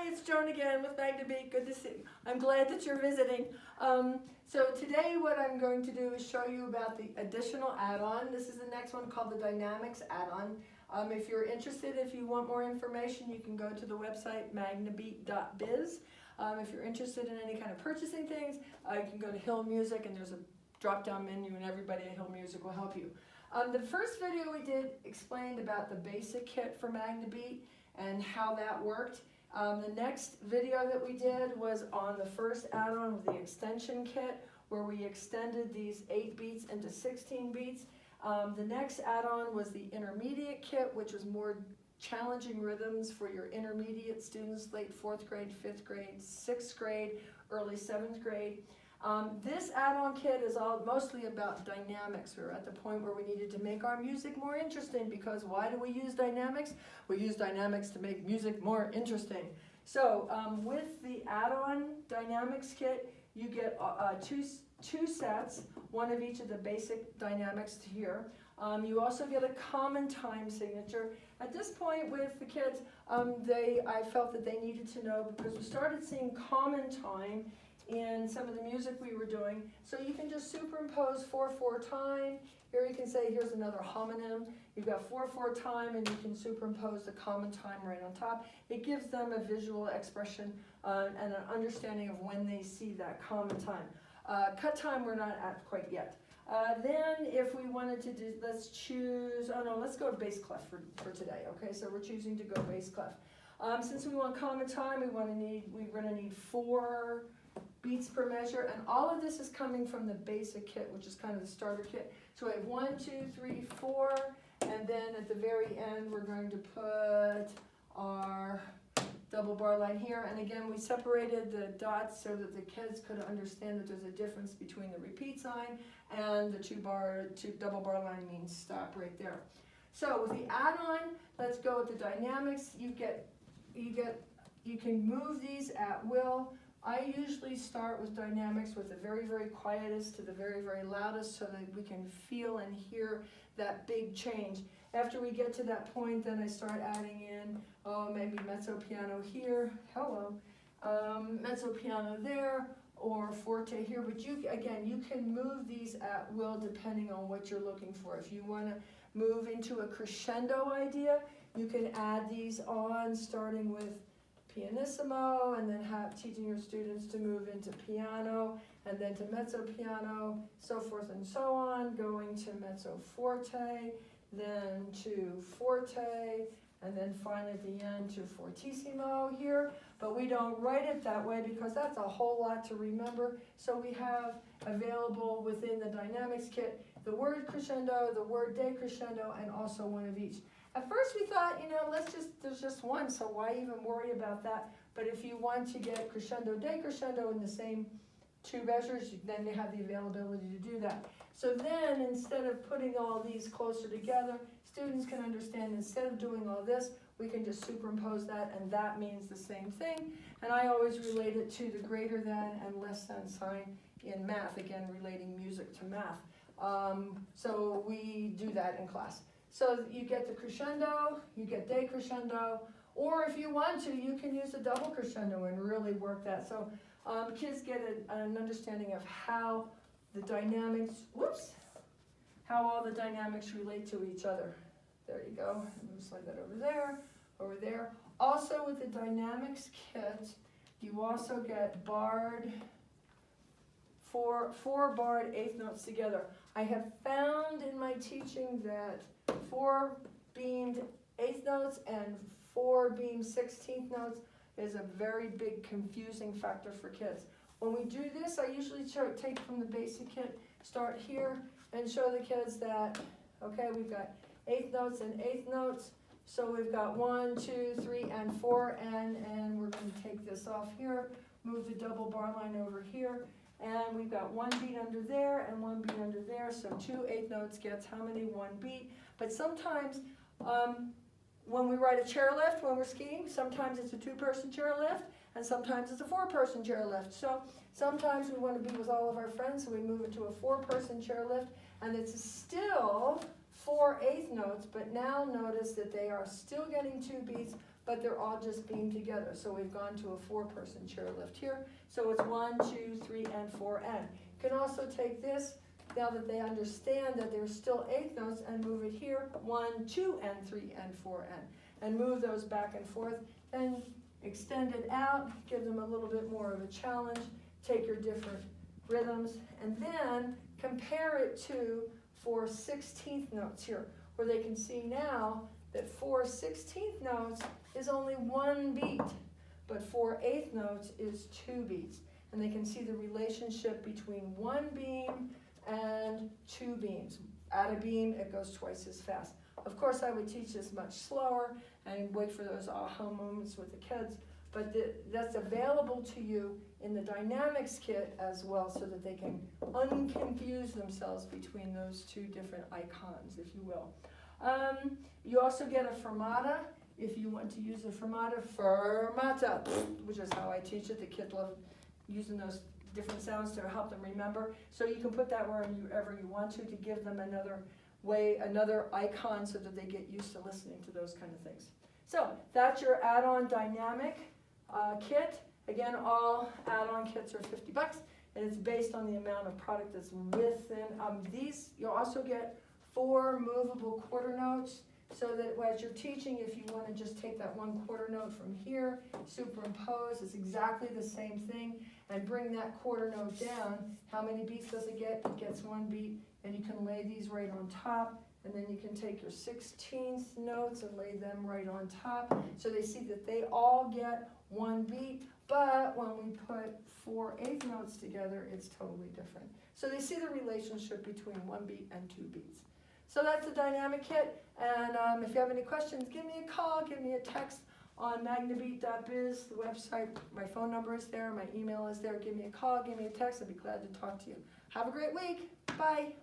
it's Joan again with MagnaBeat. Good to see you. I'm glad that you're visiting. So today what I'm going to do is show you about the additional add-on. This is the next one called the Dynamics add-on. If you're interested, if you want more information, you can go to the website magnabeat.biz. If you're interested in any kind of purchasing things, you can go to Hill Music, and there's a drop-down menu, and everybody at Hill Music will help you. The first video we did explained about the basic kit for MagnaBeat and how that worked. The next video that we did was on the first add-on with the extension kit, where we extended these 8 beats into 16 beats. The next add-on was the intermediate kit, which was more challenging rhythms for your intermediate students, late 4th grade, 5th grade, 6th grade, early 7th grade. This add-on kit is mostly about dynamics. We were at the point where we needed to make our music more interesting, because why do we use dynamics? We use dynamics to make music more interesting. So with the add-on dynamics kit, you get two sets, one of each of the basic dynamics here. You also get a common time signature. At this point with the kids, I felt that they needed to know, because we started seeing common time in some of the music we were doing. So you can just superimpose 4/4 time. Here you can say, here's another homonym. You've got 4/4 time, and you can superimpose the common time right on top. It gives them a visual expression and an understanding of when they see that common time. Cut time we're not at quite yet. Then if we wanted to do, let's go to bass clef for today, okay? So we're choosing to go bass clef. Since we want common time, we're gonna need 4 beats per measure, and all of this is coming from the basic kit, which is kind of the starter kit. So we have 1, 2, 3, 4, and then at the very end we're going to put our double bar line here. And again, we separated the dots so that the kids could understand that there's a difference between the repeat sign and the double bar line means stop right there. So with the add-on, let's go with the dynamics. You can move these at will. I usually start with dynamics with the very, very quietest to the very, very loudest, so that we can feel and hear that big change. After we get to that point, then I start adding in, maybe mezzo piano here, mezzo piano there, or forte here. But you can move these at will depending on what you're looking for. If you want to move into a crescendo idea, you can add these on, starting with pianissimo, and then teaching your students to move into piano, and then to mezzo piano, so forth and so on, going to mezzo forte, then to forte, and then finally at the end to fortissimo here. But we don't write it that way because that's a whole lot to remember. So we have available within the dynamics kit the word crescendo, the word decrescendo, and also one of each. At first we thought, there's just one, so why even worry about that? But if you want to get crescendo, decrescendo in the same 2 measures, then you have the availability to do that. So then, instead of putting all these closer together, students can understand, instead of doing all this, we can just superimpose that, and that means the same thing. And I always relate it to the greater than and less than sign in math, again, relating music to math. So we do that in class. So you get the crescendo, you get decrescendo, or if you want to, you can use a double crescendo and really work that. So kids get an understanding of how the dynamics, how all the dynamics relate to each other. There you go. I'm going to slide that over there. Also with the dynamics kit, you also get barred, four barred 8th notes together. I have found in my teaching that 4 beamed 8th notes and 4 beamed 16th notes is a very big confusing factor for kids. When we do this, I usually take from the basic kit, start here, and show the kids that, okay, we've got 8th notes and 8th notes. So we've got 1, 2, 3, and 4, and we're going to take this off here, move the double bar line over here, and we've got 1 beat under there and 1 beat under there. So 2 8th notes gets how many? 1 beat. But sometimes when we ride a chairlift, when we're skiing, sometimes it's a 2-person chairlift, and sometimes it's a 4-person chairlift. So sometimes we want to be with all of our friends, so we move into a 4-person chairlift, and it's still 4 8th notes, but now notice that they are still getting 2 beats, but they're all just beamed together. So we've gone to a 4-person chairlift here. So it's 1, 2, 3, and 4, and. You can also take this, now that they understand that there's still 8th notes, and move it here, 1, 2, and 3, and 4, and move those back and forth, and extend it out, give them a little bit more of a challenge, take your different rhythms, and then compare it to 4 16th notes here, where they can see now that 4 16th notes is only 1 beat, but 4 8th notes is 2 beats. And they can see the relationship between 1 beam and 2 beams. At a beam, it goes twice as fast. Of course, I would teach this much slower and wait for those aha moments with the kids, but that's available to you in the Dynamics kit as well, so that they can unconfuse themselves between those 2 different icons, if you will. You also get a Fermata. If you want to use a Fermata, which is how I teach it. The kids love using those different sounds to help them remember. So you can put that wherever you want to give them another icon, so that they get used to listening to those kind of things. So that's your add-on dynamic kit. Again, all add-on kits are $50, and it's based on the amount of product that's within these. You'll also get 4 movable quarter notes, so that as you're teaching, if you want to just take that 1 quarter note from here, superimpose, it's exactly the same thing, and bring that quarter note down. How many beats does it get? It gets 1 beat, and you can lay these right on top, and then you can take your 16th notes and lay them right on top, so they see that they all get 1 beat, but when we put 4 8th notes together, it's totally different. So they see the relationship between 1 beat and 2 beats. So that's the dynamic kit, and if you have any questions, give me a call, give me a text on magnabeat.biz, the website. My phone number is there, my email is there. Give me a call, give me a text. I'd be glad to talk to you. Have a great week. Bye.